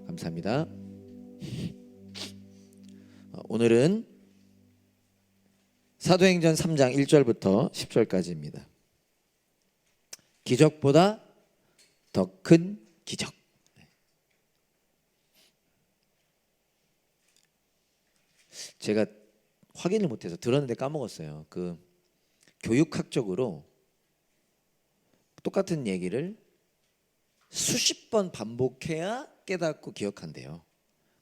감사합니다. 오늘은 사도행전 3장 1절부터 10절까지입니다. 기적보다 더 큰 기적. 제가 확인을 못해서 들었는데 까먹었어요. 그 교육학적으로 똑같은 얘기를 수십 번 반복해야 깨닫고 기억한대요.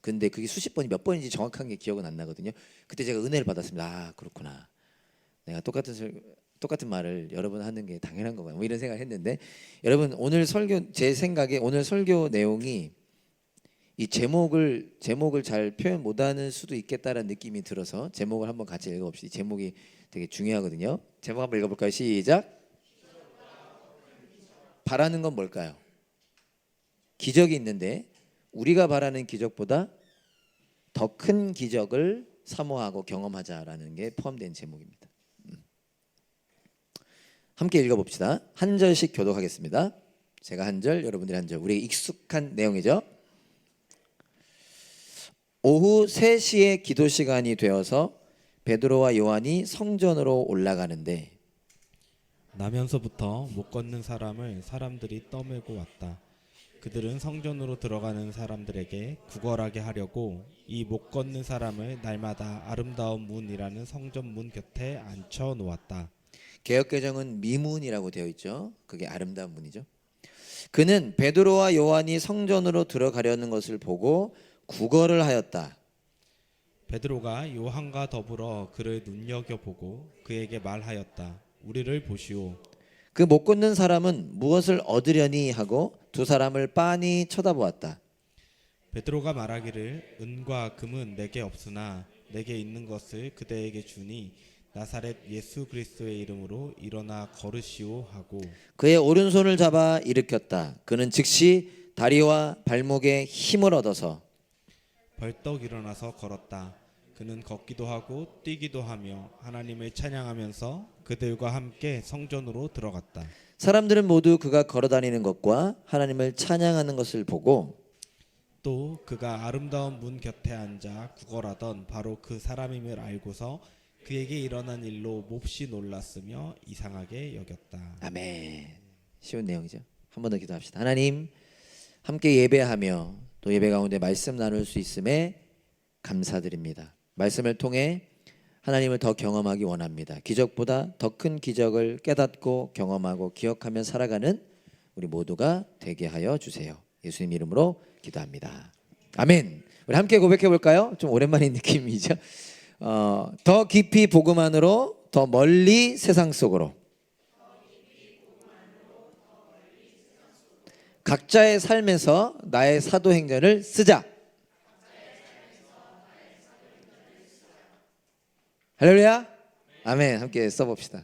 근데 그게 수십 번이 몇 번인지 정확한 게 기억은 안 나거든요. 그때 제가 은혜를 받았습니다. 아, 그렇구나. 내가 똑같은 말을 여러 번 하는 게 당연한 거구나. 뭐 이런 생각을 했는데, 여러분 오늘 설교, 제 생각에 오늘 설교 내용이 이 제목을 잘 표현 못하는 수도 있겠다라는 느낌이 들어서 제목을 한번 같이 읽어봅시다. 이 제목이 되게 중요하거든요. 제목 한번 읽어볼까요? 시작. 바라는 건 뭘까요? 기적이 있는데 우리가 바라는 기적보다 더 큰 기적을 사모하고 경험하자라는 게 포함된 제목입니다. 함께 읽어봅시다. 한 절씩 교독하겠습니다. 제가 한 절, 여러분들이 한 절. 우리에게 익숙한 내용이죠. 오후 3시에 기도 시간이 되어서 베드로와 요한이 성전으로 올라가는데 나면서부터 못 걷는 사람을 사람들이 떠밀고 왔다. 그들은 성전으로 들어가는 사람들에게 구걸하게 하려고 이 못 걷는 사람을 날마다 아름다운 문이라는 성전 문 곁에 앉혀 놓았다. 개역개정은 미문이라고 되어 있죠. 그게 아름다운 문이죠. 그는 베드로와 요한이 성전으로 들어가려는 것을 보고 구걸을 하였다. 베드로가 요한과 더불어 그를 눈여겨보고 그에게 말하였다. 우리를 보시오. 그 못 걷는 사람은 무엇을 얻으려니 하고 두 사람을 빤히 쳐다보았다. 베드로가 말하기를 은과 금은 내게 없으나 내게 있는 것을 그대에게 주니 나사렛 예수 그리스도의 이름으로 일어나 걸으시오 하고 그의 오른손을 잡아 일으켰다. 그는 즉시 다리와 발목에 힘을 얻어서 벌떡 일어나서 걸었다. 그는 걷기도 하고 뛰기도 하며 하나님을 찬양하면서 그들과 함께 성전으로 들어갔다. 사람들은 모두 그가 걸어다니는 것과 하나님을 찬양하는 것을 보고 또 그가 아름다운 문 곁에 앉아 구걸하던 바로 그 사람임을 알고서 그에게 일어난 일로 몹시 놀랐으며 이상하게 여겼다. 아멘. 쉬운 내용이죠. 한 번 더 기도합시다. 하나님, 함께 예배하며 또 예배 가운데 말씀 나눌 수 있음에 감사드립니다. 말씀을 통해 하나님을 더 경험하기 원합니다. 기적보다 더 큰 기적을 깨닫고 경험하고 기억하며 살아가는 우리 모두가 되게 하여 주세요. 예수님 이름으로 기도합니다. 아멘. 우리 함께 고백해 볼까요? 좀 오랜만인 느낌이죠. 더 깊이 복음 안으로, 더 멀리 세상 속으로. 각자의 삶에서 나의 사도행전을 쓰자. 할렐루야. 아멘. 함께 써봅시다.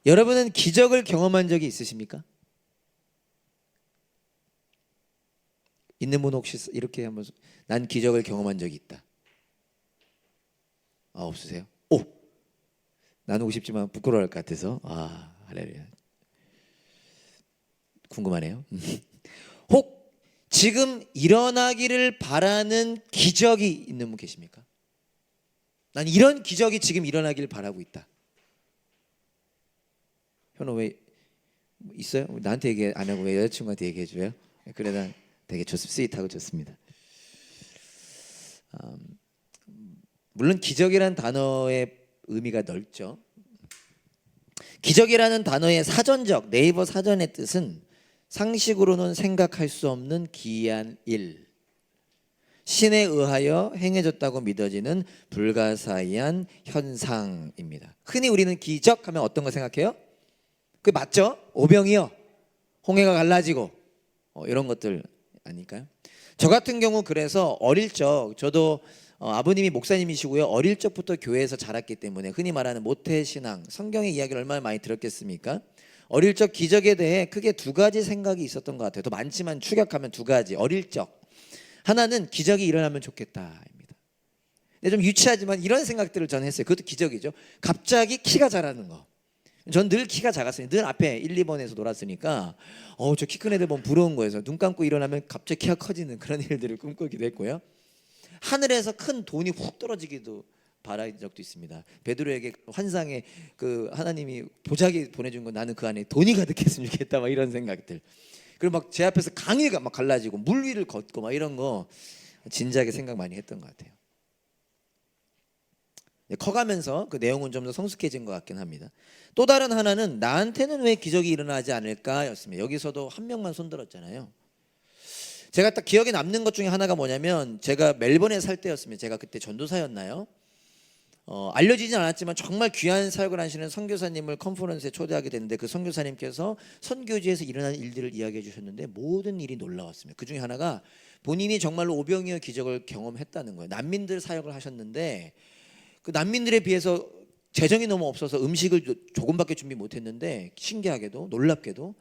여러분은 기적을 경험한 적이 있으십니까? 있는 분 혹시 이렇게 한번, 난 기적을 경험한 적이 있다. 없으세요? 나누고 싶지만 부끄러워할 것 같아서. 할렐루야. 궁금하네요. 혹 지금 일어나기를 바라는 기적이 있는 분 계십니까? 난 이런 기적이 지금 일어나기를 바라고 있다. 현호 왜 있어요? 나한테 얘기 안 하고 왜 여자친구한테 얘기해 줘요? 그래, 난 되게 스윗하고 좋습니다. 물론 기적이라는 단어의 의미가 넓죠. 기적이라는 단어의 사전적 네이버 사전의 뜻은 상식으로는 생각할 수 없는 기이한 일, 신에 의하여 행해졌다고 믿어지는 불가사의한 현상입니다. 흔히 우리는 기적하면 어떤 거 생각해요? 그게 맞죠? 오병이어, 홍해가 갈라지고 이런 것들 아닐까요? 저 같은 경우 그래서 어릴 적, 저도 아버님이 목사님이시고요, 어릴 적부터 교회에서 자랐기 때문에 흔히 말하는 모태신앙, 성경의 이야기를 얼마나 많이 들었겠습니까? 어릴 적 기적에 대해 크게 두 가지 생각이 있었던 것 같아요. 더 많지만 추격하면 두 가지. 어릴 적 하나는 기적이 일어나면 좋겠다입니다. 근데 좀 유치하지만 이런 생각들을 저는 했어요. 그것도 기적이죠. 갑자기 키가 자라는 거, 전 늘 키가 작았어요. 늘 앞에 1, 2번에서 놀았으니까 저 키 큰 애들 보면 부러운 거예요. 눈 감고 일어나면 갑자기 키가 커지는 그런 일들을 꿈꾸기도 했고요. 하늘에서 큰 돈이 훅 떨어지기도 바란 적도 있습니다. 베드로에게 환상에 그 하나님이 보자기 보내준 건 나는 그 안에 돈이 가득했으면 좋겠다 막 이런 생각들. 그리고 막 제 앞에서 강이가 막 갈라지고 물 위를 걷고 막 이런 거 진지하게 생각 많이 했던 것 같아요. 커가면서 그 내용은 좀 더 성숙해진 것 같긴 합니다. 또 다른 하나는 나한테는 왜 기적이 일어나지 않을까였습니다. 여기서도 한 명만 손들었잖아요. 제가 딱 기억에 남는 것 중에 하나가 뭐냐면 제가 멜번에 살 때였습니다. 제가 그때 전도사였나요? 알려지진 않았지만 정말 귀한 사역을 하시는 선교사님을 컨퍼런스에 초대하게 됐는데 그 선교사님께서 선교지에서 일어난 일들을 이야기해 주셨는데 모든 일이 놀라웠습니다. 그 중에 하나가 본인이 정말로 오병이어 기적을 경험했다는 거예요. 난민들 사역을 하셨는데 그 난민들에 비해서 재정이 너무 없어서 음식을 조금밖에 준비 못했는데 신기하게도 놀랍게도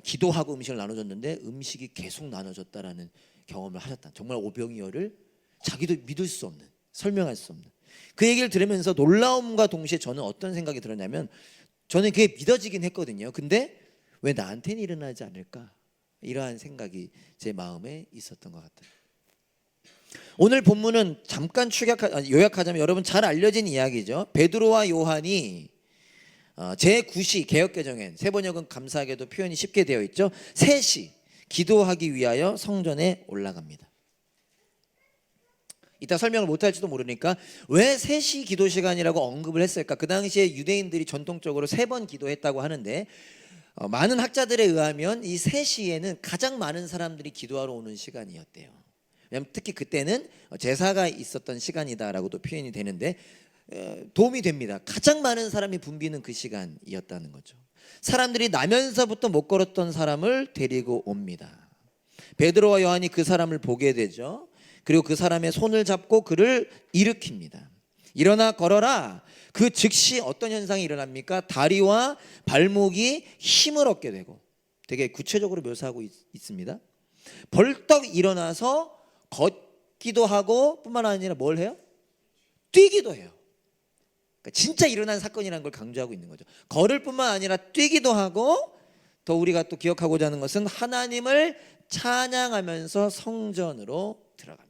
기도하고 음식을 나눠줬는데 음식이 계속 나눠졌다라는 경험을 하셨다. 정말 오병이어를 자기도 믿을 수 없는, 설명할 수 없는 그 얘기를 들으면서 놀라움과 동시에 저는 어떤 생각이 들었냐면 저는 그게 믿어지긴 했거든요. 근데 왜 나한테는 일어나지 않을까? 이러한 생각이 제 마음에 있었던 것 같아요. 오늘 본문은 잠깐 요약하자면 여러분 잘 알려진 이야기죠. 베드로와 요한이 제9시 개역개정엔 세번역은 감사하게도 표현이 쉽게 되어 있죠. 셋이 기도하기 위하여 성전에 올라갑니다. 이따 설명을 못할지도 모르니까 왜 3시 기도 시간이라고 언급을 했을까? 그 당시에 유대인들이 전통적으로 3번 기도했다고 하는데 많은 학자들에 의하면 이 3시에는 가장 많은 사람들이 기도하러 오는 시간이었대요. 왜냐하면 특히 그때는 제사가 있었던 시간이다라고도 표현이 되는데 도움이 됩니다. 가장 많은 사람이 붐비는 그 시간이었다는 거죠. 사람들이 나면서부터 못 걸었던 사람을 데리고 옵니다. 베드로와 요한이 그 사람을 보게 되죠. 그리고 그 사람의 손을 잡고 그를 일으킵니다. 일어나 걸어라. 그 즉시 어떤 현상이 일어납니까? 다리와 발목이 힘을 얻게 되고 되게 구체적으로 묘사하고 있습니다. 벌떡 일어나서 걷기도 하고 뿐만 아니라 뭘 해요? 뛰기도 해요. 그러니까 진짜 일어난 사건이라는 걸 강조하고 있는 거죠. 걸을 뿐만 아니라 뛰기도 하고 더 우리가 또 기억하고자 하는 것은 하나님을 찬양하면서 성전으로 들어갑니다.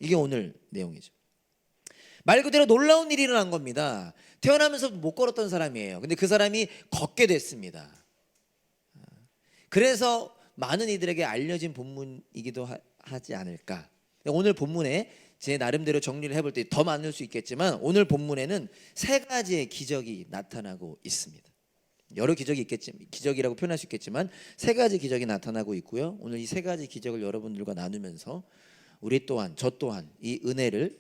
이게 오늘 내용이죠. 말 그대로 놀라운 일이 일어난 겁니다. 태어나면서 못 걸었던 사람이에요. 근데 그 사람이 걷게 됐습니다. 그래서 많은 이들에게 알려진 본문이기도 하지 않을까. 오늘 본문에 제 나름대로 정리를 해볼 때 더 많을 수 있겠지만 오늘 본문에는 3가지의 기적이 나타나고 있습니다. 여러 기적이 있겠지만 기적이라고 표현할 수 있겠지만 3가지 기적이 나타나고 있고요. 오늘 이 3가지 기적을 여러분들과 나누면서 우리 또한 저 또한 이 은혜를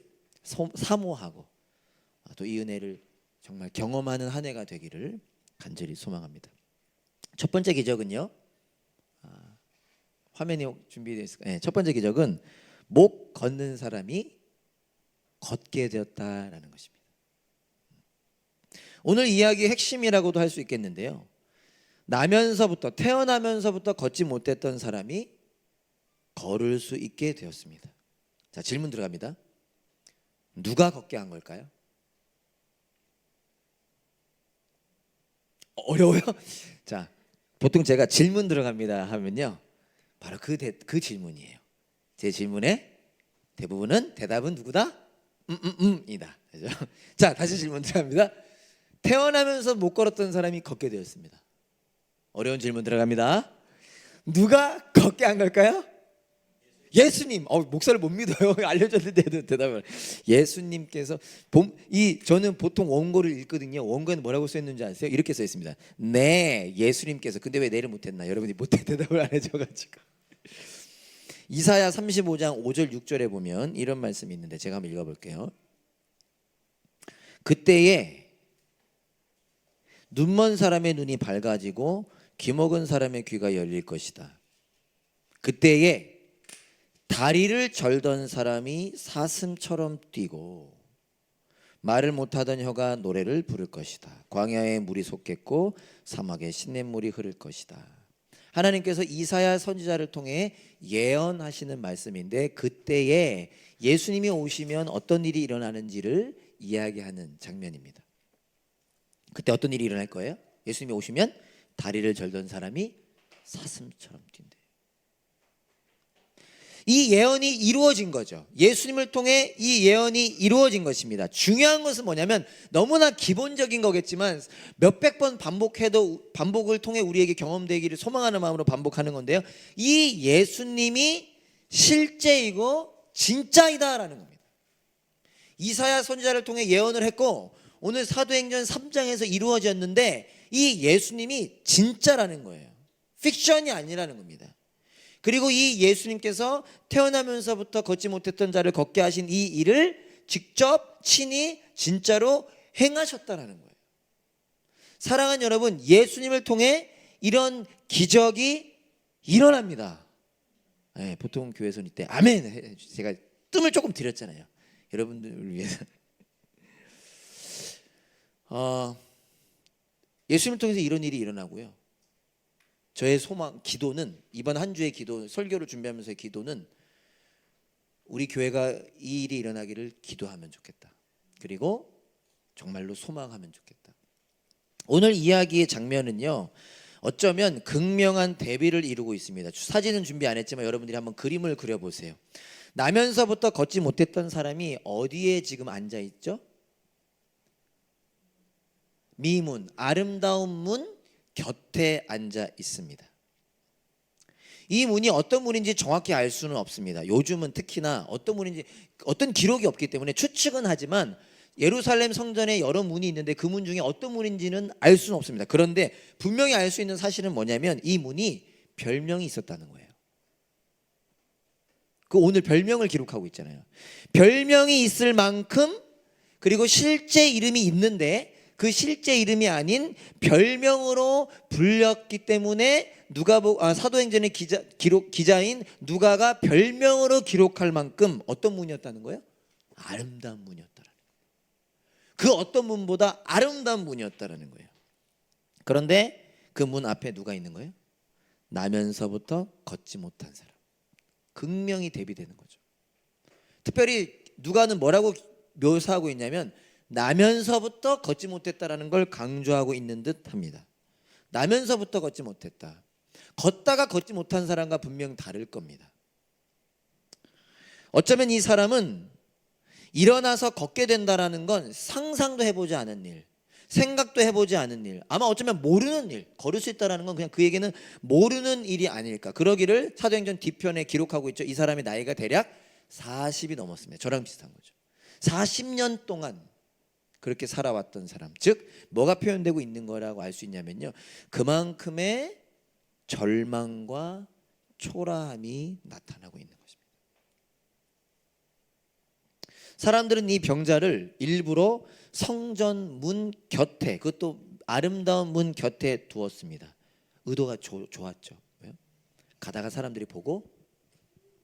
사모하고 또 이 은혜를 정말 경험하는 한 해가 되기를 간절히 소망합니다. 첫 번째 기적은요. 화면이 준비되어 있을까요? 네, 첫 번째 기적은 못 걷는 사람이 걷게 되었다라는 것입니다. 오늘 이야기의 핵심이라고도 할 수 있겠는데요. 태어나면서부터 걷지 못했던 사람이 걸을 수 있게 되었습니다. 자, 질문 들어갑니다. 누가 걷게 한 걸까요? 어려워요? 자, 보통 제가 질문 들어갑니다 하면요. 바로 그 질문이에요. 제 질문에 대부분은 대답은 누구다? 이다. 그죠? 자, 다시 질문 들어갑니다. 태어나면서 못 걸었던 사람이 걷게 되었습니다. 어려운 질문 들어갑니다. 누가 걷게 한 걸까요? 예수님. 목사를 못 믿어요. 알려줬는데도 대답을. 예수님께서 저는 보통 원고를 읽거든요. 원고에는 뭐라고 써 있는지 아세요? 이렇게 써 있습니다. 네, 예수님께서. 근데 왜 내를 못했나? 여러분이 못해 대답을 안 해줘가지고. 이사야 35장 5절 6절에 보면 이런 말씀이 있는데 제가 한번 읽어볼게요. 그때에 눈먼 사람의 눈이 밝아지고 귀먹은 사람의 귀가 열릴 것이다. 그때에 다리를 절던 사람이 사슴처럼 뛰고 말을 못하던 혀가 노래를 부를 것이다. 광야에 물이 솟겠고 사막에 시냇물이 흐를 것이다. 하나님께서 이사야 선지자를 통해 예언하시는 말씀인데 그때에 예수님이 오시면 어떤 일이 일어나는지를 이야기하는 장면입니다. 그때 어떤 일이 일어날 거예요? 예수님이 오시면 다리를 절던 사람이 사슴처럼 뛴대. 이 예언이 이루어진 거죠. 예수님을 통해 이 예언이 이루어진 것입니다. 중요한 것은 뭐냐면 너무나 기본적인 거겠지만 몇백 번 반복해도 반복을 통해 우리에게 경험되기를 소망하는 마음으로 반복하는 건데요. 이 예수님이 실제이고 진짜이다라는 겁니다. 이사야 선지자를 통해 예언을 했고 오늘 사도행전 3장에서 이루어졌는데 이 예수님이 진짜라는 거예요. 픽션이 아니라는 겁니다. 그리고 이 예수님께서 태어나면서부터 걷지 못했던 자를 걷게 하신 이 일을 직접 친히 진짜로 행하셨다라는 거예요. 사랑하는 여러분, 예수님을 통해 이런 기적이 일어납니다. 네, 보통 교회에서는 이때 아멘, 제가 뜸을 조금 들였잖아요. 여러분들을 위해서. 예수님을 통해서 이런 일이 일어나고요. 저의 소망, 기도는 이번 한 주의 기도, 설교를 준비하면서의 기도는 우리 교회가 이 일이 일어나기를 기도하면 좋겠다. 그리고 정말로 소망하면 좋겠다. 오늘 이야기의 장면은요, 어쩌면 극명한 대비를 이루고 있습니다. 사진은 준비 안 했지만 여러분들이 한번 그림을 그려보세요. 나면서부터 걷지 못했던 사람이 어디에 지금 앉아 있죠? 미문, 아름다운 문 곁에 앉아 있습니다. 이 문이 어떤 문인지 정확히 알 수는 없습니다. 요즘은 특히나 어떤 문인지 어떤 기록이 없기 때문에 추측은 하지만 예루살렘 성전에 여러 문이 있는데 그 문 중에 어떤 문인지는 알 수는 없습니다. 그런데 분명히 알 수 있는 사실은 뭐냐면 이 문이 별명이 있었다는 거예요. 그 오늘 별명을 기록하고 있잖아요. 별명이 있을 만큼 그리고 실제 이름이 있는데 그 실제 이름이 아닌 별명으로 불렸기 때문에 사도행전의 기자인 누가가 별명으로 기록할 만큼 어떤 문이었다는 거예요? 아름다운 문이었다라는 거예요. 그 어떤 문보다 아름다운 문이었다라는 거예요. 그런데 그 문 앞에 누가 있는 거예요? 나면서부터 걷지 못한 사람. 극명히 대비되는 거죠. 특별히 누가는 뭐라고 묘사하고 있냐면 나면서부터 걷지 못했다라는 걸 강조하고 있는 듯합니다. 나면서부터 걷지 못했다. 걷다가 걷지 못한 사람과 분명 다를 겁니다. 어쩌면 이 사람은 일어나서 걷게 된다라는 건 상상도 해보지 않은 일, 생각도 해보지 않은 일, 아마 어쩌면 모르는 일, 걸을 수 있다라는 건 그냥 그에게는 모르는 일이 아닐까. 그러기를 사도행전 뒤편에 기록하고 있죠. 이 사람의 나이가 대략 40이 넘었습니다. 저랑 비슷한 거죠. 40년 동안 그렇게 살아왔던 사람, 즉 뭐가 표현되고 있는 거라고 알 수 있냐면요, 그만큼의 절망과 초라함이 나타나고 있는 것입니다. 사람들은 이 병자를 일부러 성전 문 곁에, 그것도 아름다운 문 곁에 두었습니다. 의도가 좋았죠. 왜요? 가다가 사람들이 보고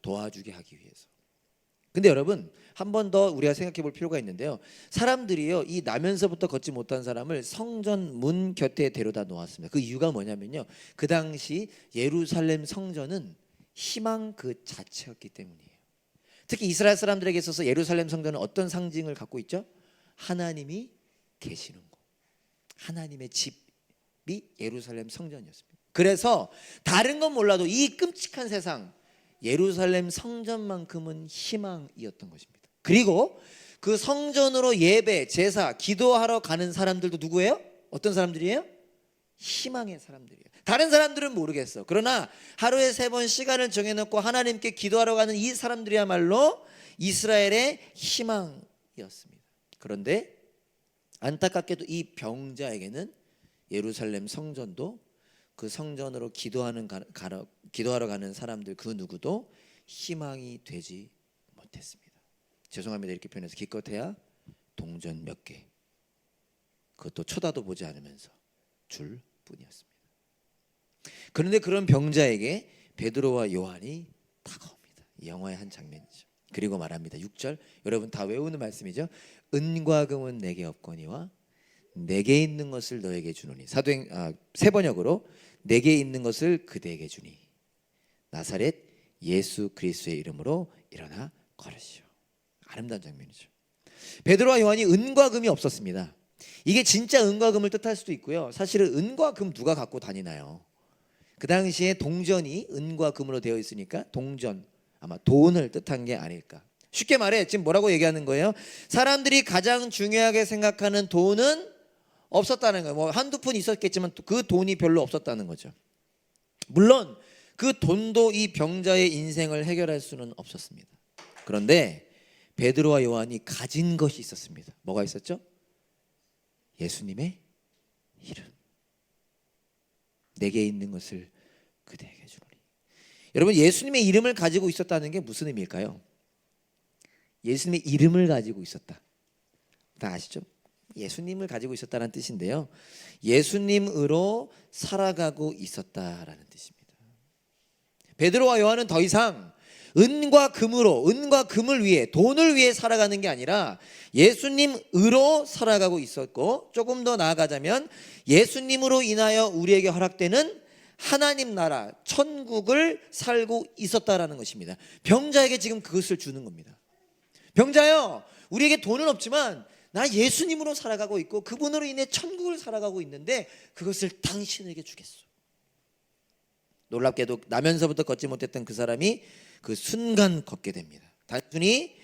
도와주게 하기 위해서. 근데 여러분, 한 번 더 우리가 생각해 볼 필요가 있는데요. 사람들이요, 이 나면서부터 걷지 못한 사람을 성전 문 곁에 데려다 놓았습니다. 그 이유가 뭐냐면요, 그 당시 예루살렘 성전은 희망 그 자체였기 때문이에요. 특히 이스라엘 사람들에게 있어서 예루살렘 성전은 어떤 상징을 갖고 있죠? 하나님이 계시는 곳, 하나님의 집이 예루살렘 성전이었습니다. 그래서 다른 건 몰라도 이 끔찍한 세상, 예루살렘 성전만큼은 희망이었던 것입니다. 그리고 그 성전으로 예배, 제사, 기도하러 가는 사람들도 누구예요? 어떤 사람들이에요? 희망의 사람들이에요. 다른 사람들은 모르겠어. 그러나 하루에 3번 시간을 정해놓고 하나님께 기도하러 가는 이 사람들이야말로 이스라엘의 희망이었습니다. 그런데 안타깝게도 이 병자에게는 예루살렘 성전도 그 성전으로 기도하러 가는 사람들 그 누구도 희망이 되지 못했습니다. 죄송합니다. 이렇게 표현해서 기껏해야 동전 몇 개, 그것도 쳐다도 보지 않으면서 줄 뿐이었습니다. 그런데 그런 병자에게 베드로와 요한이 다가옵니다. 이 영화의 한 장면이죠. 그리고 말합니다. 6절, 여러분 다 외우는 말씀이죠. 은과 금은 내게 없거니와 내게 있는 것을 너에게 주노니. 새 번역으로 내게 있는 것을 그대에게 주니 나사렛 예수 그리스도의 이름으로 일어나 걸으시오. 아름다운 장면이죠. 베드로와 요한이 은과 금이 없었습니다. 이게 진짜 은과 금을 뜻할 수도 있고요. 사실은 은과 금 누가 갖고 다니나요? 그 당시에 동전이 은과 금으로 되어 있으니까 동전, 아마 돈을 뜻한 게 아닐까. 쉽게 말해 지금 뭐라고 얘기하는 거예요? 사람들이 가장 중요하게 생각하는 돈은 없었다는 거예요. 뭐 한두 푼 있었겠지만 그 돈이 별로 없었다는 거죠. 물론 그 돈도 이 병자의 인생을 해결할 수는 없었습니다. 그런데 베드로와 요한이 가진 것이 있었습니다. 뭐가 있었죠? 예수님의 이름. 내게 있는 것을 그대에게 주노니. 여러분, 예수님의 이름을 가지고 있었다는 게 무슨 의미일까요? 예수님의 이름을 가지고 있었다. 다 아시죠? 예수님을 가지고 있었다는 뜻인데요. 예수님으로 살아가고 있었다라는 뜻입니다. 베드로와 요한은 더 이상 은과 금을 위해, 돈을 위해 살아가는 게 아니라 예수님으로 살아가고 있었고, 조금 더 나아가자면 예수님으로 인하여 우리에게 허락되는 하나님 나라, 천국을 살고 있었다라는 것입니다. 병자에게 지금 그것을 주는 겁니다. 병자요, 우리에게 돈은 없지만 나 예수님으로 살아가고 있고 그분으로 인해 천국을 살아가고 있는데 그것을 당신에게 주겠소. 놀랍게도 나면서부터 걷지 못했던 그 사람이 그 순간 걷게 됩니다. 단순히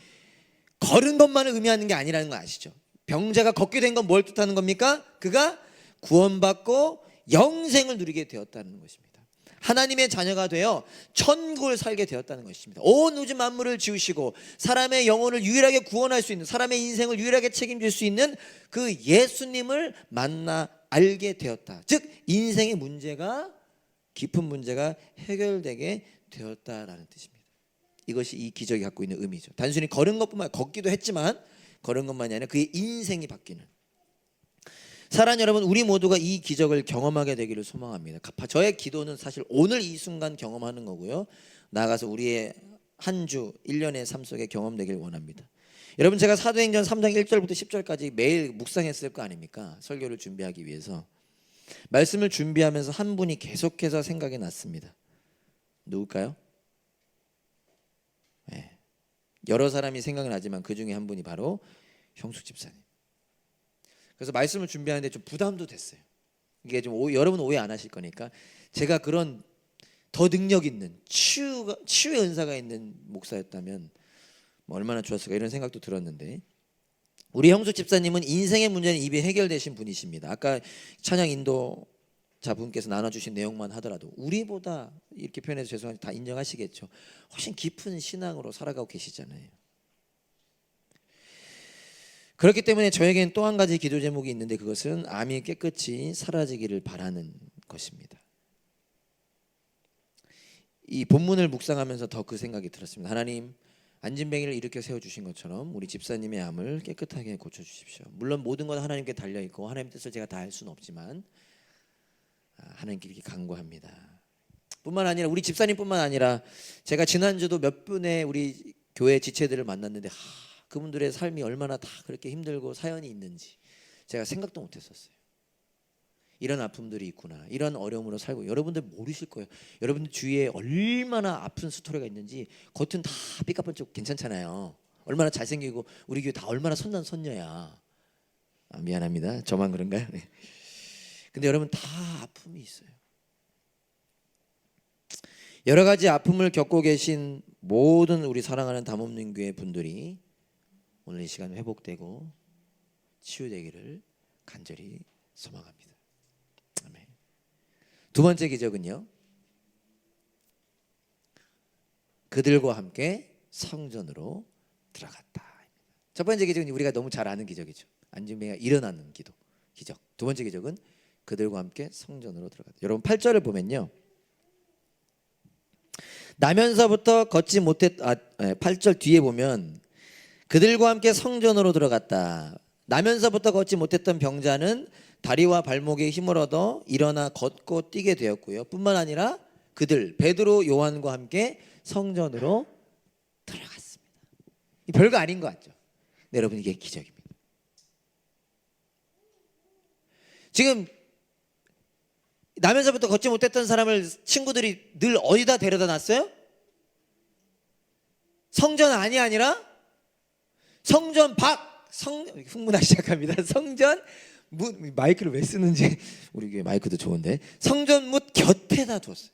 걸은 것만을 의미하는 게 아니라는 거 아시죠? 병자가 걷게 된 건 뭘 뜻하는 겁니까? 그가 구원받고 영생을 누리게 되었다는 것입니다. 하나님의 자녀가 되어 천국을 살게 되었다는 것입니다. 온 우주 만물을 지으시고 사람의 영혼을 유일하게 구원할 수 있는, 사람의 인생을 유일하게 책임질 수 있는 그 예수님을 만나 알게 되었다. 즉 인생의 문제가, 깊은 문제가 해결되게 되었다라는 뜻입니다. 이것이 이 기적이 갖고 있는 의미죠. 단순히 걸은 것뿐만 아니라, 걷기도 했지만 걸은 것만이 아니라 그의 인생이 바뀌는. 사랑하는 여러분, 우리 모두가 이 기적을 경험하게 되기를 소망합니다. 저의 기도는 사실 오늘 이 순간 경험하는 거고요. 나아가서 우리의 한 주, 1년의 삶 속에 경험되길 원합니다. 여러분, 제가 사도행전 3장 1절부터 10절까지 매일 묵상했을 거 아닙니까? 설교를 준비하기 위해서. 말씀을 준비하면서 한 분이 계속해서 생각이 났습니다. 누굴까요? 네. 여러 사람이 생각이 나지만 그 중에 한 분이 바로 형숙 집사님. 그래서 말씀을 준비하는데 좀 부담도 됐어요. 이게 좀 여러분 오해 안 하실 거니까, 제가 그런 더 능력 있는 치유의 은사가 있는 목사였다면 뭐 얼마나 좋았을까 이런 생각도 들었는데, 우리 형숙 집사님은 인생의 문제는 이미 해결되신 분이십니다. 아까 찬양 인도자분께서 나눠주신 내용만 하더라도 우리보다, 이렇게 표현해서 죄송한데 다 인정하시겠죠, 훨씬 깊은 신앙으로 살아가고 계시잖아요. 그렇기 때문에 저에게는 또 한 가지 기도 제목이 있는데, 그것은 암이 깨끗이 사라지기를 바라는 것입니다. 이 본문을 묵상하면서 더 그 생각이 들었습니다. 하나님, 안진뱅이를 일으켜 세워주신 것처럼 우리 집사님의 암을 깨끗하게 고쳐주십시오. 물론 모든 건 하나님께 달려있고 하나님의 뜻을 제가 다 할 수는 없지만 하나님께 이렇게 간구합니다. 뿐만 아니라 우리 집사님뿐만 아니라 제가 지난주도 몇 분의 우리 교회 지체들을 만났는데 그분들의 삶이 얼마나 다 그렇게 힘들고 사연이 있는지 제가 생각도 못했었어요. 이런 아픔들이 있구나, 이런 어려움으로 살고. 여러분들 모르실 거예요. 여러분들 주위에 얼마나 아픈 스토리가 있는지. 겉은 다 삐까뻔쩍 괜찮잖아요. 얼마나 잘생기고 우리 교회 다 얼마나 선남 선녀야. 미안합니다, 저만 그런가요? 네. 근데 여러분 다 아픔이 있어요. 여러 가지 아픔을 겪고 계신 모든 우리 사랑하는 담없는 교회 분들이 오늘 이 시간 회복되고 치유되기를 간절히 소망합니다. 아멘. 두 번째 기적은요, 그들과 함께 성전으로 들어갔다. 첫 번째 기적은 우리가 너무 잘 아는 기적이죠. 안진뱅이가 일어나는 기적. 두 번째 기적은 그들과 함께 성전으로 들어갔다. 여러분 8절을 보면요, 나면서부터 걷지 못했 8절 뒤에 보면 그들과 함께 성전으로 들어갔다. 나면서부터 걷지 못했던 병자는 다리와 발목에 힘을 얻어 일어나 걷고 뛰게 되었고요. 뿐만 아니라 그들 베드로, 요한과 함께 성전으로 들어갔습니다. 별거 아닌 것 같죠? 네, 여러분 이게 기적입니다. 지금 나면서부터 걷지 못했던 사람을 친구들이 늘 어디다 데려다 놨어요? 성전 안이 아니라 성전 흥분하기 시작합니다. 성전 마이크를 왜 쓰는지 우리 교회 마이크도 좋은데 성전문 곁에다 두었어요.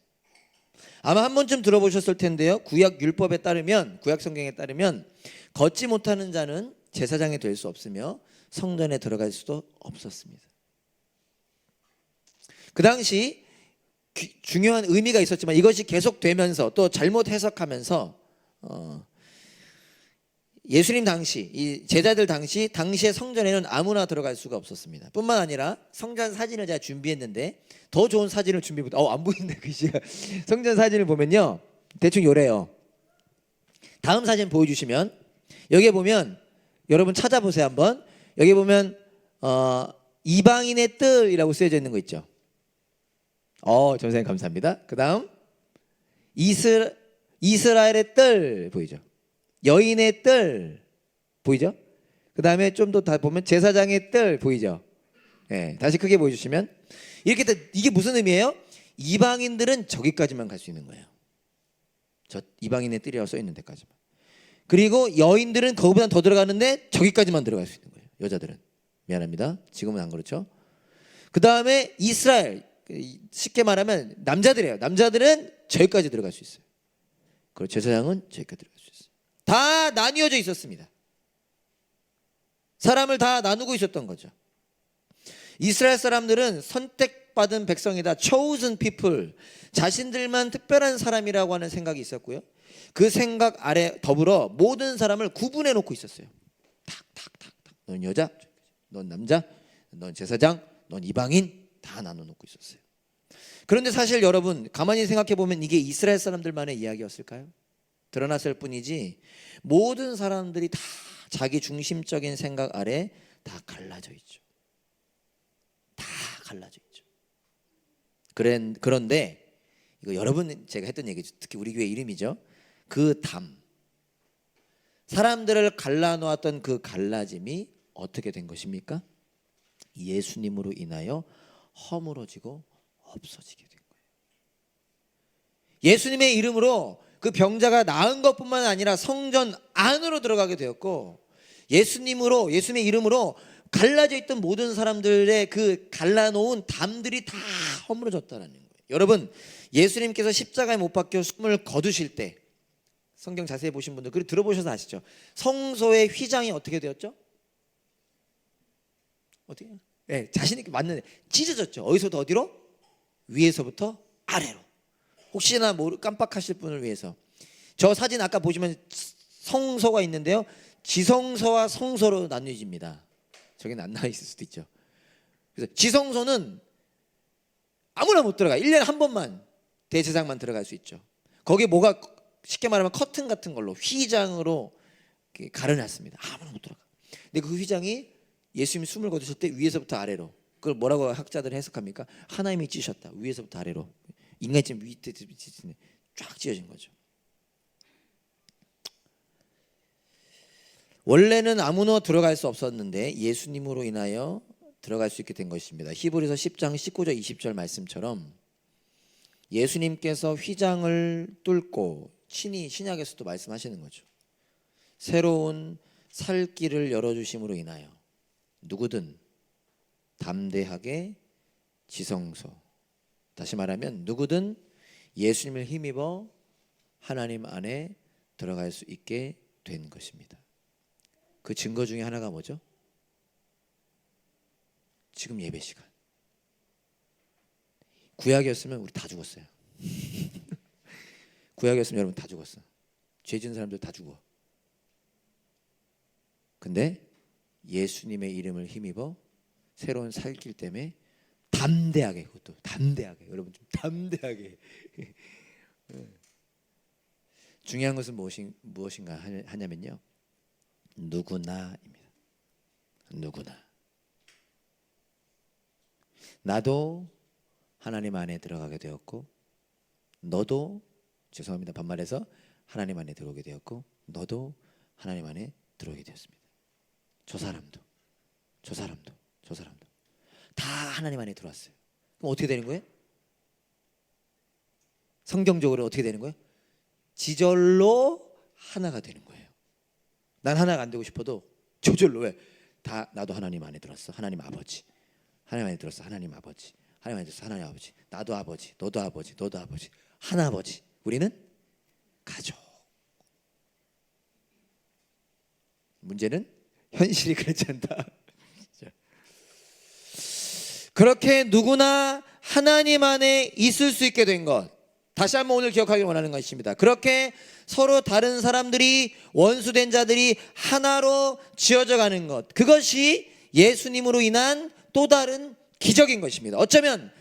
아마 한 번쯤 들어보셨을 텐데요. 구약 율법에 따르면 구약 성경에 따르면 걷지 못하는 자는 제사장이 될 수 없으며 성전에 들어갈 수도 없었습니다. 그 당시 중요한 의미가 있었지만 이것이 계속되면서 또 잘못 해석하면서 예수님 당시 이 제자들 당시의 성전에는 아무나 들어갈 수가 없었습니다. 뿐만 아니라 성전 사진을 제가 준비했는데 더 좋은 사진을 준비해보다 안 보이네 글씨가. 성전 사진을 보면요 대충 요래요. 다음 사진 보여주시면 여기에 보면 여러분 찾아보세요 한번. 여기 보면 이방인의 뜰이라고 쓰여져 있는 거 있죠. 전사님 감사합니다. 그 다음 이스라엘의 뜰 보이죠. 여인의 뜰 보이죠. 그 다음에 좀 더 다 보면 제사장의 뜰 보이죠. 네, 다시 크게 보여주시면 이렇게 이게 무슨 의미예요? 이방인들은 저기까지만 갈 수 있는 거예요. 저 이방인의 뜰이라고 써 있는 데까지만. 그리고 여인들은 그거보다 더 들어가는데 저기까지만 들어갈 수 있는 거예요. 여자들은. 미안합니다. 지금은 안 그렇죠. 그 다음에 이스라엘 쉽게 말하면 남자들이에요. 남자들은 저기까지 들어갈 수 있어요. 그리고 제사장은 저기까지 들어갈 수 있어요. 다 나뉘어져 있었습니다. 사람을 다 나누고 있었던 거죠. 이스라엘 사람들은 선택받은 백성이다. chosen people. 자신들만 특별한 사람이라고 하는 생각이 있었고요. 그 생각 아래 더불어 모든 사람을 구분해 놓고 있었어요. 탁탁탁탁. 넌 여자, 넌 남자, 넌 제사장, 넌 이방인 다 나눠 놓고 있었어요. 그런데 사실 여러분 가만히 생각해 보면 이게 이스라엘 사람들만의 이야기였을까요? 드러났을 뿐이지 모든 사람들이 다 자기 중심적인 생각 아래 다 갈라져 있죠. 다 갈라져 있죠. 그런데 이거 여러분 제가 했던 얘기죠. 특히 우리 교회 이름이죠. 그 담. 사람들을 갈라놓았던 그 갈라짐이 어떻게 된 것입니까? 예수님으로 인하여 허물어지고 없어지게 된 거예요. 예수님의 이름으로 그 병자가 나은 것뿐만 아니라 성전 안으로 들어가게 되었고 예수님의 이름으로 갈라져 있던 모든 사람들의 그 갈라놓은 담들이 다 허물어졌다는 거예요. 여러분 예수님께서 십자가에 못 박혀 숨을 거두실 때 성경 자세히 보신 분들 그리고 들어보셔서 아시죠? 성소의 휘장이 어떻게 되었죠? 어떻게? 네, 자신 있게 맞는 찢어졌죠. 어디서부터 어디로? 위에서부터 아래로. 혹시나 깜빡하실 분을 위해서 저 사진 아까 보시면 성소가 있는데요. 지성소와 성소로 나뉘어집니다. 저기는 안 나와 있을 수도 있죠. 그래서 지성소는 아무나 못 들어가. 1년에 한 번만 대제사장만 들어갈 수 있죠. 거기에 뭐가 쉽게 말하면 커튼 같은 걸로 휘장으로 가려놨습니다. 아무나 못 들어가. 근데 그 휘장이 예수님이 숨을 거두실 때 위에서부터 아래로. 그걸 뭐라고 학자들은 해석합니까? 하나님이 찢으셨다. 위에서부터 아래로. 인간이 지금 밑에 쫙 찢어진 거죠. 원래는 아무나 들어갈 수 없었는데 예수님으로 인하여 들어갈 수 있게 된 것입니다. 히브리서 10장 19절 20절 말씀처럼 예수님께서 휘장을 뚫고 친히 신약에서도 말씀하시는 거죠. 새로운 살 길을 열어주심으로 인하여 누구든 담대하게 지성소, 다시 말하면 누구든 예수님을 힘입어 하나님 안에 들어갈 수 있게 된 것입니다. 그 증거 중에 하나가 뭐죠? 지금 예배 시간. 구약이었으면 우리 다 죽었어요. 구약이었으면 여러분 다 죽었어. 죄 지은 사람들 다 죽어. 근데 예수님의 이름을 힘입어 새로운 살길 때문에 담대하게, 그것도 담대하게, 여러분 좀 담대하게. 중요한 것은 무엇인가 하냐면요, 누구나입니다. 누구나. 나도 하나님 안에 들어가게 되었고, 너도, 죄송합니다 반말해서, 하나님 안에 들어오게 되었고, 너도 하나님 안에 들어오게 되었습니다. 저 사람도 다 하나님 안에 들어왔어요. 그럼 어떻게 되는 거예요? 성경적으로 어떻게 되는 거예요? 지절로 하나가 되는 거예요. 난 하나가 안 되고 싶어도 저절로. 왜? 다 나도 하나님 안에 들어왔어. 하나님 아버지, 하나님 안에 들었어. 하나님 아버지. 하나님 안에 들었어. 하나님 아버지. 나도 아버지. 너도 아버지. 너도 아버지. 하나 아버지. 우리는 가족. 문제는 현실이 그렇지 않다. 그렇게 누구나 하나님 안에 있을 수 있게 된 것, 다시 한번 오늘 기억하길 원하는 것입니다. 그렇게 서로 다른 사람들이, 원수된 자들이 하나로 지어져 가는 것, 그것이 예수님으로 인한 또 다른 기적인 것입니다. 어쩌면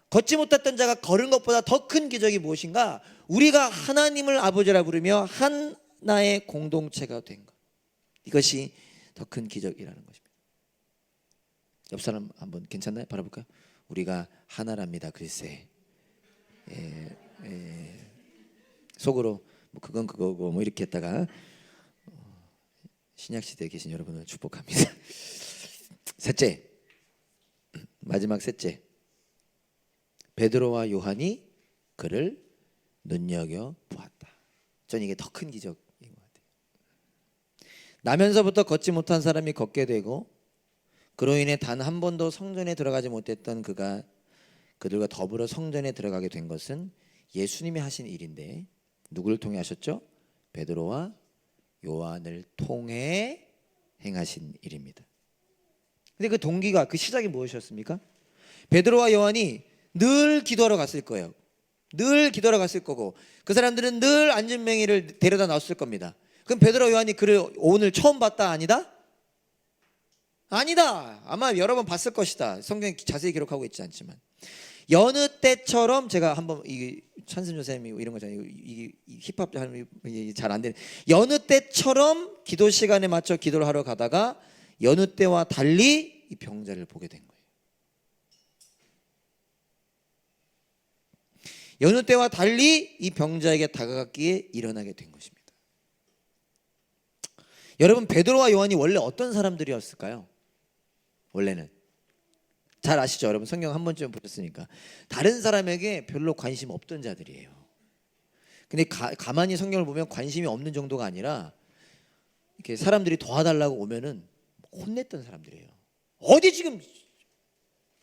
걷지 못했던 자가 걸은 것보다 더 큰 기적이 무엇인가? 우리가 하나님을 아버지라 부르며 하나의 공동체가 된 것, 이것이 더 큰 기적이라는 것입니다. 옆 사람 한번 괜찮나요? 바라볼까요? 우리가 하나랍니다. 글쎄. 속으로 뭐 그건 그거고 뭐 이렇게 했다가 신약 시대에 계신 여러분을 축복합니다. 셋째, 마지막 셋째, 베드로와 요한이 그를 눈여겨 보았다. 저는 이게 더 큰 기적인 것 같아요. 나면서부터 걷지 못한 사람이 걷게 되고, 그로 인해 단 한 번도 성전에 들어가지 못했던 그가 그들과 더불어 성전에 들어가게 된 것은 예수님이 하신 일인데, 누구를 통해 하셨죠? 베드로와 요한을 통해 행하신 일입니다. 근데 그 동기가, 그 시작이 무엇이었습니까? 베드로와 요한이 늘 기도하러 갔을 거예요. 늘 기도하러 갔을 거고, 그 사람들은 늘 안전뱅이를 데려다 놨을 겁니다. 그럼 베드로와 요한이 그를 오늘 처음 봤다? 아니다? 아니다. 아마 여러 번 봤을 것이다. 성경에 자세히 기록하고 있지 않지만, 여느 때처럼, 제가 한번 이 찬순 선생님이 이런 거잖아요. 이 힙합 하는 잘 안 되는, 여느 때처럼 기도 시간에 맞춰 기도를 하러 가다가 여느 때와 달리 이 병자를 보게 된 거예요. 여느 때와 달리 이 병자에게 다가갔기에 일어나게 된 것입니다. 여러분, 베드로와 요한이 원래 어떤 사람들이었을까요? 원래는 잘 아시죠? 여러분, 성경 한 번쯤 보셨으니까 다른 사람에게 별로 관심 없던 자들이에요. 근데 가만히 성경을 보면 관심이 없는 정도가 아니라 이렇게 사람들이 도와달라고 오면은 혼냈던 사람들이에요. 어디 지금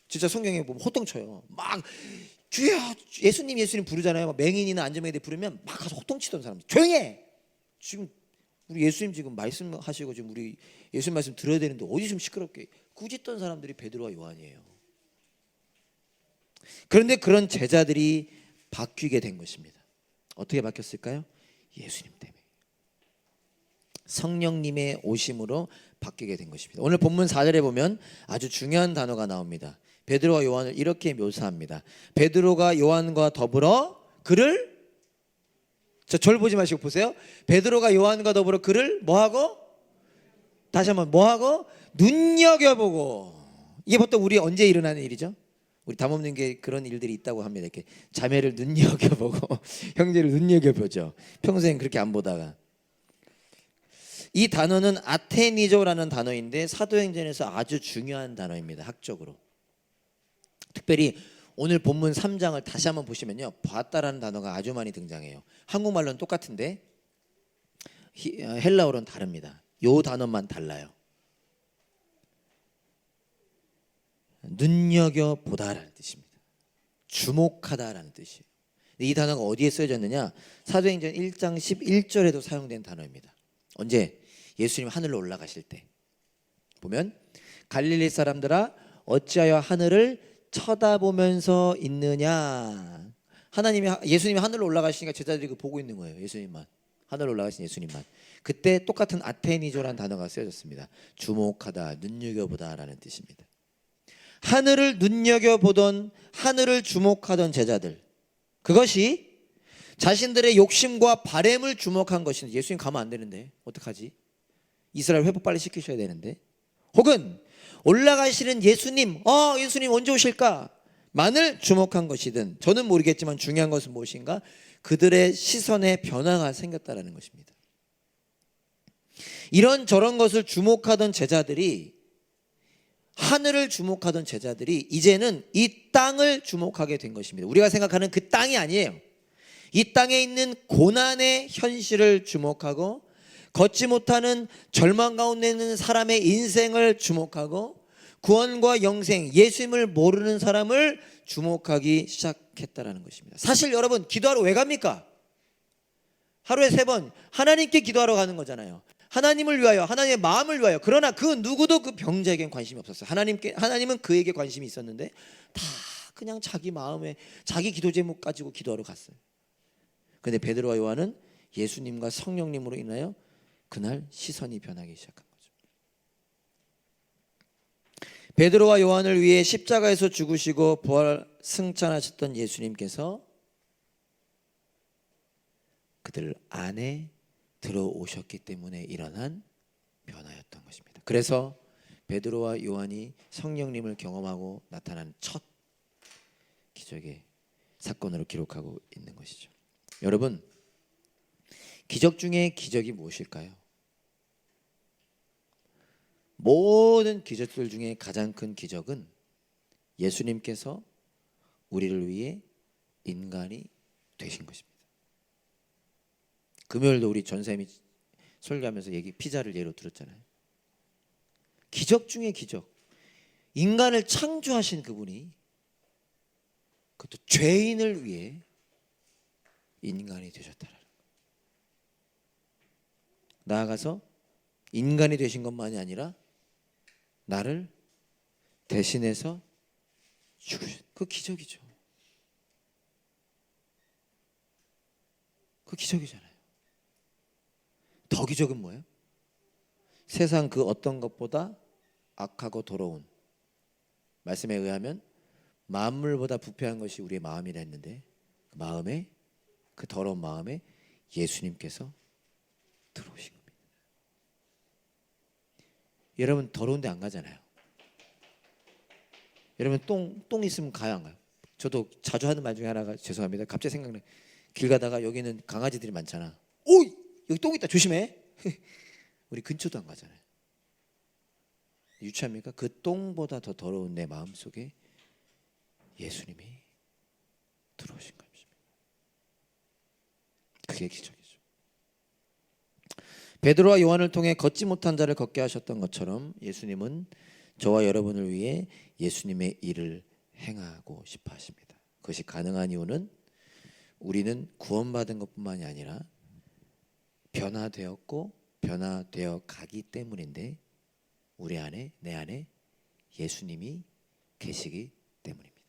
진짜 성경에 보면 호통쳐요. 막 주여 예수님 예수님 부르잖아요. 막 맹인이나 안전뱅이 부르면 막 가서 호통치던 사람들. 조용히 해. 지금 우리 예수님 지금 말씀하시고 지금 우리 예수님 말씀 들어야 되는데 어디 좀 시끄럽게, 꾸짖던 사람들이 베드로와 요한이에요. 그런데 그런 제자들이 바뀌게 된 것입니다. 어떻게 바뀌었을까요? 예수님 때문에, 성령님의 오심으로 바뀌게 된 것입니다. 오늘 본문 4절에 보면 아주 중요한 단어가 나옵니다. 베드로와 요한을 이렇게 묘사합니다. 베드로가 요한과 더불어 그를, 저를 보지 마시고 보세요. 베드로가 요한과 더불어 그를 뭐하고? 다시 한번 뭐하고? 눈여겨보고. 이게 보통 우리 언제 일어나는 일이죠? 우리 담없는 게 그런 일들이 있다고 합니다. 이렇게 자매를 눈여겨보고 형제를 눈여겨보죠. 평생 그렇게 안 보다가. 이 단어는 아테니조라는 단어인데 사도행전에서 아주 중요한 단어입니다. 학적으로. 특별히 오늘 본문 3장을 다시 한번 보시면요, 봤다라는 단어가 아주 많이 등장해요. 한국말로는 똑같은데 헬라어로는 다릅니다. 요 단어만 달라요. 눈여겨보다라는 뜻입니다. 주목하다라는 뜻이에요. 이 단어가 어디에 쓰여졌느냐? 사도행전 1장 11절에도 사용된 단어입니다. 언제? 예수님 하늘로 올라가실 때 보면, 갈릴리 사람들아 어찌하여 하늘을 쳐다보면서 있느냐. 예수님이 하늘로 올라가시니까 제자들이 그 보고 있는 거예요. 예수님만, 하늘로 올라가신 예수님만. 그때 똑같은 아테니조라는 단어가 쓰여졌습니다. 주목하다, 눈여겨보다라는 뜻입니다. 하늘을 눈여겨보던, 하늘을 주목하던 제자들, 그것이 자신들의 욕심과 바램을 주목한 것인데, 예수님 가면 안 되는데 어떡하지? 이스라엘 회복 빨리 시키셔야 되는데, 혹은 올라가시는 예수님, 예수님 언제 오실까? 만을 주목한 것이든, 저는 모르겠지만 중요한 것은 무엇인가? 그들의 시선에 변화가 생겼다라는 것입니다. 이런 저런 것을 주목하던 제자들이, 하늘을 주목하던 제자들이 이제는 이 땅을 주목하게 된 것입니다. 우리가 생각하는 그 땅이 아니에요. 이 땅에 있는 고난의 현실을 주목하고, 걷지 못하는 절망 가운데 있는 사람의 인생을 주목하고, 구원과 영생, 예수님을 모르는 사람을 주목하기 시작했다라는 것입니다. 사실 여러분, 기도하러 왜 갑니까? 하루에 3번 하나님께 기도하러 가는 거잖아요. 하나님을 위하여, 하나님의 마음을 위하여. 그러나 그 누구도 그 병자에겐 관심이 없었어요. 하나님은 그에게 관심이 있었는데 다 그냥 자기 마음에 자기 기도 제목 가지고 기도하러 갔어요. 그런데 베드로와 요한은 예수님과 성령님으로 인하여 그날 시선이 변하기 시작한 거죠. 베드로와 요한을 위해 십자가에서 죽으시고 부활 승천하셨던 예수님께서 그들 안에 들어오셨기 때문에 일어난 변화였던 것입니다. 그래서 베드로와 요한이 성령님을 경험하고 나타난 첫 기적의 사건으로 기록하고 있는 것이죠. 여러분, 기적 중에 기적이 무엇일까요? 모든 기적들 중에 가장 큰 기적은 예수님께서 우리를 위해 인간이 되신 것입니다. 금요일도 우리 전쌤이 설교하면서 피자를 예로 들었잖아요. 기적 중에 기적. 인간을 창조하신 그분이 그것도 죄인을 위해 인간이 되셨다라는 거예요. 나아가서 인간이 되신 것만이 아니라 나를 대신해서 죽으신 그 기적이죠. 그 기적이잖아요. 더 기적은 뭐예요? 세상 그 어떤 것보다 악하고 더러운, 말씀에 의하면 만물보다 부패한 것이 우리의 마음이라 했는데 그 마음에, 그 더러운 마음에 예수님께서 들어오신 겁니다. 여러분, 더러운 데 안 가잖아요. 여러분, 똥 있으면 가요, 안 가요? 저도 자주 하는 말 중에 하나가, 죄송합니다, 갑자기 생각나요. 길 가다가 여기는 강아지들이 많잖아. 오, 여기 똥 있다, 조심해. 우리 근처도 안 가잖아요. 유치합니까? 그 똥보다 더 더러운 내 마음속에 예수님이 들어오신 것입니다. 그게 기적이죠. 베드로와 요한을 통해 걷지 못한 자를 걷게 하셨던 것처럼 예수님은 저와 여러분을 위해 예수님의 일을 행하고 싶어 하십니다. 그것이 가능한 이유는 우리는 구원받은 것뿐만이 아니라 변화되었고 변화되어 가기 때문인데, 우리 안에, 내 안에 예수님이 계시기 때문입니다.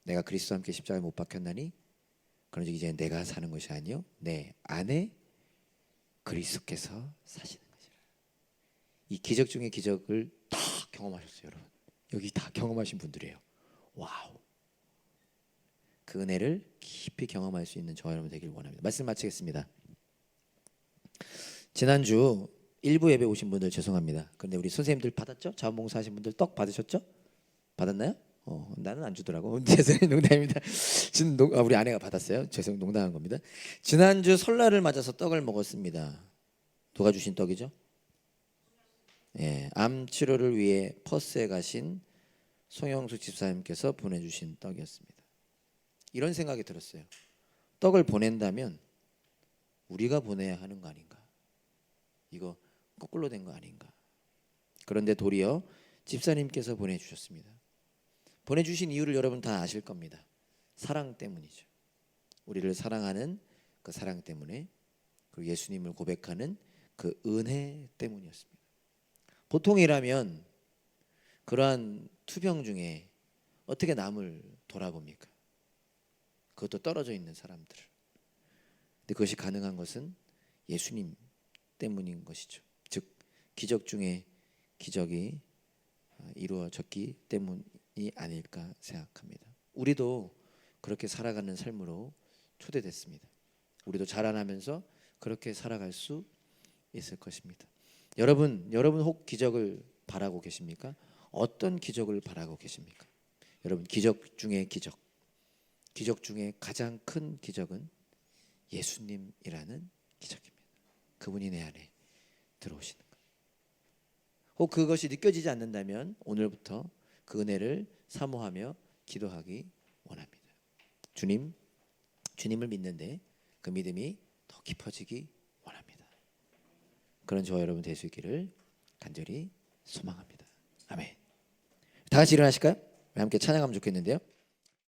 내가 그리스도와 함께 십자가에 못 박혔나니 그런즉 이제 내가 사는 것이 아니요 내 안에 그리스도께서 사시는 것이라. 이 기적 중에 기적을 다 경험하셨어요, 여러분. 여기 다 경험하신 분들이에요. 와우. 그 은혜를 깊이 경험할 수 있는 저와 여러분 되길 원합니다. 말씀 마치겠습니다. 지난주 일부 예배 오신 분들 죄송합니다. 그런데 우리 선생님들 받았죠? 자원봉사 하신 분들 떡 받으셨죠? 받았나요? 나는 안 주더라고. 죄송해요, 농담입니다. 우리 아내가 받았어요. 죄송, 농담한 겁니다. 지난주 설날을 맞아서 떡을 먹었습니다. 누가 주신 떡이죠? 예, 암 치료를 위해 퍼스에 가신 송영숙 집사님께서 보내주신 떡이었습니다. 이런 생각이 들었어요. 떡을 보낸다면 우리가 보내야 하는 거 아닌가? 이거 거꾸로 된 거 아닌가? 그런데 도리어 집사님께서 보내주셨습니다. 보내주신 이유를 여러분 다 아실 겁니다. 사랑 때문이죠. 우리를 사랑하는 그 사랑 때문에, 그리고 예수님을 고백하는 그 은혜 때문이었습니다. 보통이라면 그러한 투병 중에 어떻게 남을 돌아봅니까? 그것도 떨어져 있는 사람들을. 근데 그것이 가능한 것은 예수님 때문인 것이죠. 즉 기적 중에 기적이 이루어졌기 때문이 아닐까 생각합니다. 우리도 그렇게 살아가는 삶으로 초대됐습니다. 우리도 자라나면서 그렇게 살아갈 수 있을 것입니다. 여러분 혹 기적을 바라고 계십니까? 어떤 기적을 바라고 계십니까? 여러분, 기적 중에 기적 중에 가장 큰 기적은 예수님이라는 기적입니다. 그분이 내 안에 들어오시는 것. 혹 그것이 느껴지지 않는다면 오늘부터 그 은혜를 사모하며 기도하기 원합니다. 주님을 믿는데 그 믿음이 더 깊어지기 원합니다. 그런 저와 여러분 될 수 있기를 간절히 소망합니다. 아멘. 다 같이 일어나실까요? 함께 찬양하면 좋겠는데요.